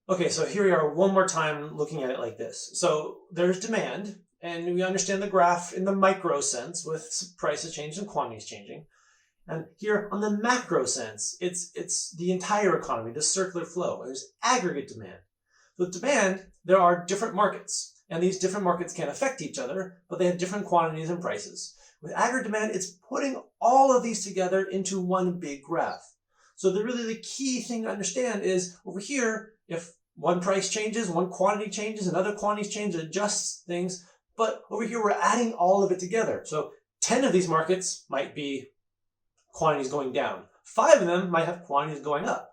Okay, so here we are one more time looking at it like this. So there's demand, and we understand the graph in the micro sense with prices changing and quantities changing. And here on the macro sense, it's the entire economy, the circular flow. There's aggregate demand. With demand, there are different markets, and these different markets can affect each other, but they have different quantities and prices. With aggregate demand, it's putting all of these together into one big graph. So the key thing to understand is over here, if one price changes, one quantity changes, another quantities change, it adjusts things. But over here, we're adding all of it together. So 10 of these markets might be quantities going down. 5 of them might have quantities going up.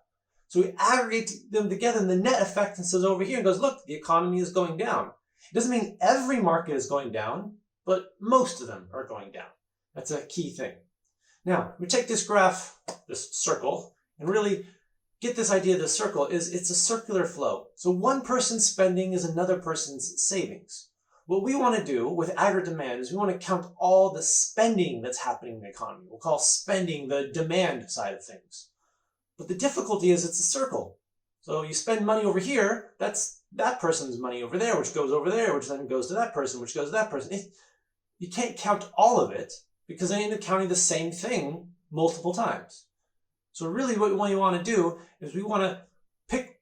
So we aggregate them together, and the net effect says over here and goes, look, the economy is going down. It doesn't mean every market is going down, but most of them are going down. That's a key thing. Now, we take this graph, this circle, and really get this idea of the circle is it's a circular flow. So one person's spending is another person's savings. What we want to do with aggregate demand is we want to count all the spending that's happening in the economy. We'll call spending the demand side of things. But the difficulty is it's a circle. So you spend money over here, that's that person's money over there, which goes over there, which then goes to that person, which goes to that person. You can't count all of it because they end up counting the same thing multiple times. So really what we want to do is we want to pick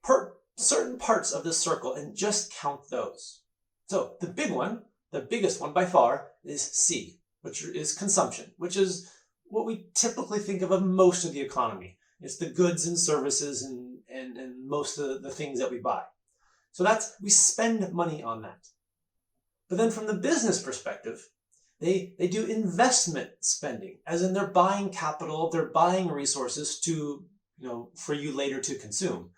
certain parts of this circle and just count those. So the big one, the biggest one by far, is C, which is consumption, which is what we typically think of most of the economy. It's the goods and services and most of the things that we buy. So we spend money on that. But then from the business perspective, they do investment spending, as in they're buying capital, they're buying resources to, for you later to consume.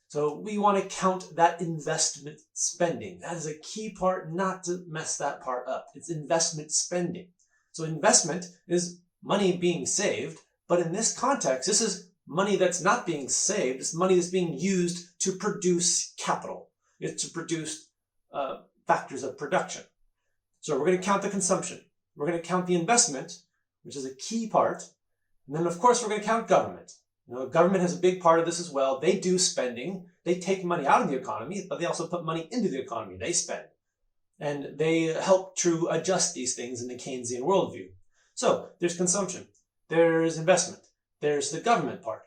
So we want to count that investment spending. That is a key part, not to mess that part up. It's investment spending. So investment is money being saved, but in this context, this is money that's not being saved. It's money that's being used to produce capital. It's to produce factors of production. So we're going to count the consumption. We're going to count the investment, which is a key part. And then, of course, we're going to count government. Government has a big part of this as well. They do spending. They take money out of the economy, but they also put money into the economy. They spend. And they help to adjust these things in the Keynesian worldview. So there's consumption. There's investment. There's the government part.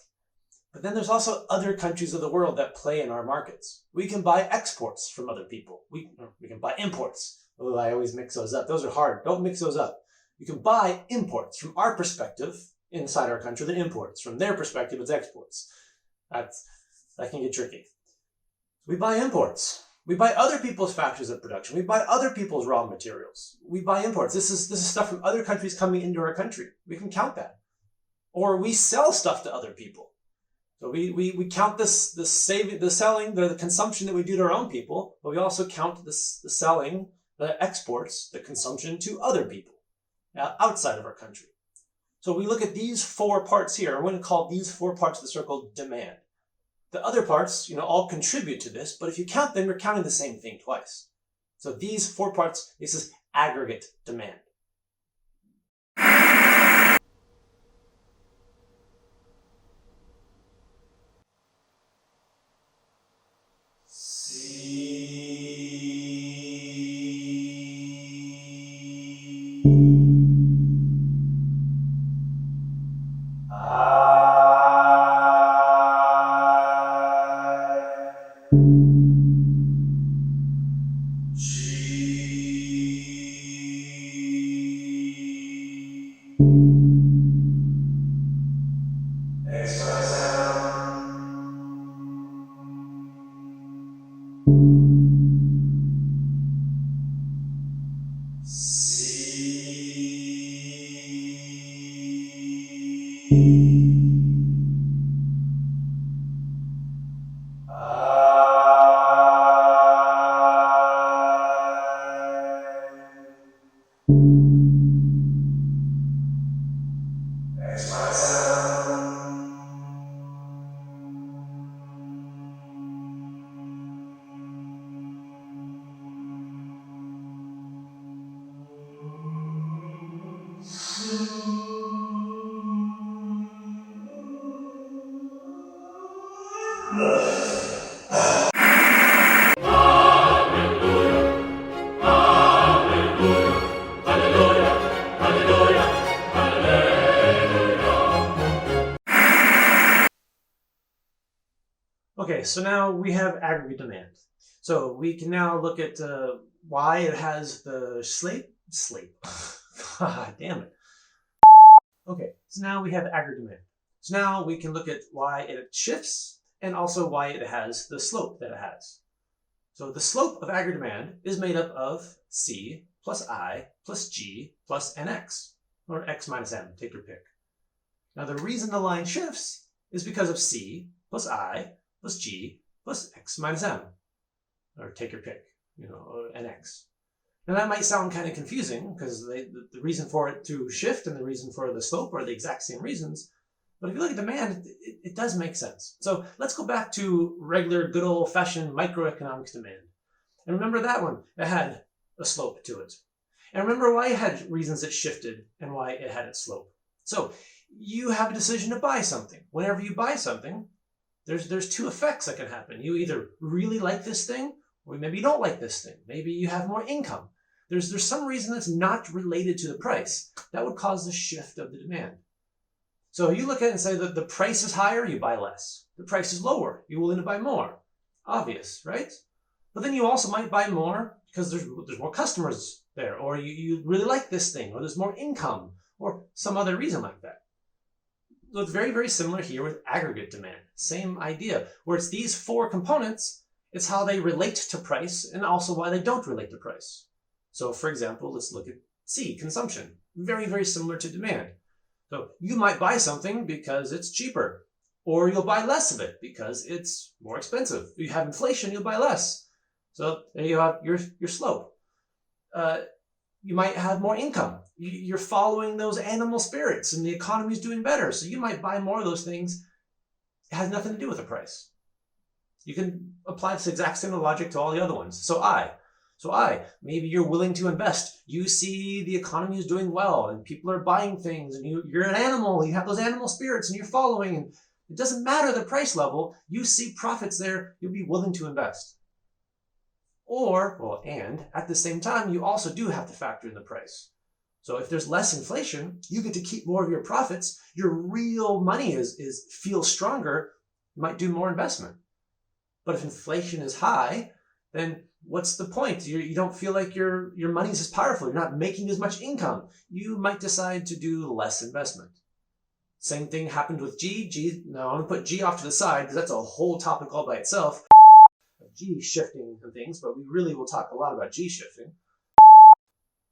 But then there's also other countries of the world that play in our markets. We can buy exports from other people. We can buy imports. Oh, I always mix those up. Those are hard. Don't mix those up. You can buy imports from our perspective inside our country, the imports. From their perspective, it's exports. That can get tricky. We buy imports. We buy other people's factors of production. We buy other people's raw materials. We buy imports. This is stuff from other countries coming into our country. We can count that. Or we sell stuff to other people. So we count the selling, the consumption that we do to our own people, but we also count the selling, the exports, the consumption to other people outside of our country. So we look at these 4 parts here. I'm going to call these 4 parts of the circle demand. The other parts, all contribute to this, but if you count them, you're counting the same thing twice. So these 4 parts, this is aggregate demand. Okay, so now we have aggregate demand. So we can now look at why it has the sleep. God damn it. Okay, so now we have aggregate demand. So now we can look at why it shifts and also why it has the slope that it has. So the slope of aggregate demand is made up of C plus I plus G plus NX, or X minus M, take your pick. Now the reason the line shifts is because of C plus I plus G plus X minus M, or take your pick, or NX. Now that might sound kind of confusing because the reason for it to shift and the reason for the slope are the exact same reasons. But if you look at demand, it does make sense. So let's go back to regular good old-fashioned microeconomics demand. And remember that one, it had a slope to it. And remember why it had reasons it shifted and why it had its slope. So you have a decision to buy something. Whenever you buy something, there's two effects that can happen. You either really like this thing, or maybe you don't like this thing. Maybe you have more income. There's some reason that's not related to the price that would cause the shift of the demand. So you look at it and say that the price is higher, you buy less. The price is lower, you're willing to buy more. Obvious, right? But then you also might buy more because there's more customers there, or you really like this thing, or there's more income, or some other reason like that. So it's very, very similar here with aggregate demand. Same idea, where it's these four components, it's how they relate to price and also why they don't relate to price. So for example, let's look at C, consumption. Very, very similar to demand. So you might buy something because it's cheaper, or you'll buy less of it because it's more expensive. If you have inflation, you'll buy less. So there you have your slope. You might have more income. You're following those animal spirits and the economy's doing better. So you might buy more of those things. It has nothing to do with the price. You can apply this exact same logic to all the other ones. So maybe you're willing to invest. You see the economy is doing well and people are buying things and you're an animal. You have those animal spirits and you're following. And it doesn't matter the price level. You see profits there. You'll be willing to invest. And at the same time, you also do have to factor in the price. So if there's less inflation, you get to keep more of your profits. Your real money feels stronger. You might do more investment. But if inflation is high, then what's the point? You don't feel like your money is as powerful. You're not making as much income. You might decide to do less investment. Same thing happened with G. Now I'm going to put G off to the side because that's a whole topic all by itself. G shifting and things, but we really will talk a lot about G shifting.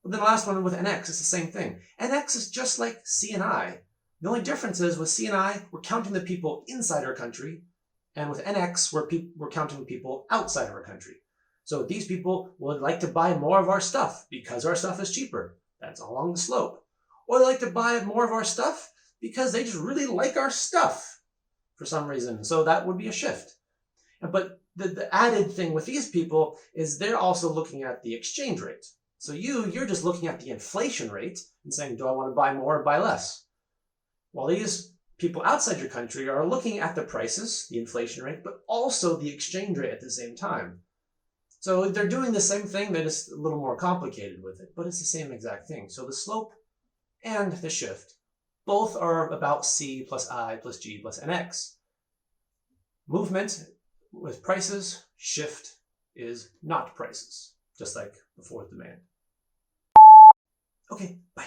But then the last one with NX is the same thing. NX is just like C and I. The only difference is with C and I, we're counting the people inside our country, and with NX, we're counting the people outside of our country. So these people would like to buy more of our stuff because our stuff is cheaper. That's along the slope. Or they like to buy more of our stuff because they just really like our stuff for some reason. So that would be a shift. But the added thing with these people is they're also looking at the exchange rate. So you're just looking at the inflation rate and saying, do I want to buy more or buy less? While these people outside your country are looking at the prices, the inflation rate, but also the exchange rate at the same time. So they're doing the same thing, they're just a little more complicated with it, but it's the same exact thing. So the slope and the shift, both are about C plus I plus G plus NX. Movement with prices, shift is not prices, just like before demand. Okay, bye.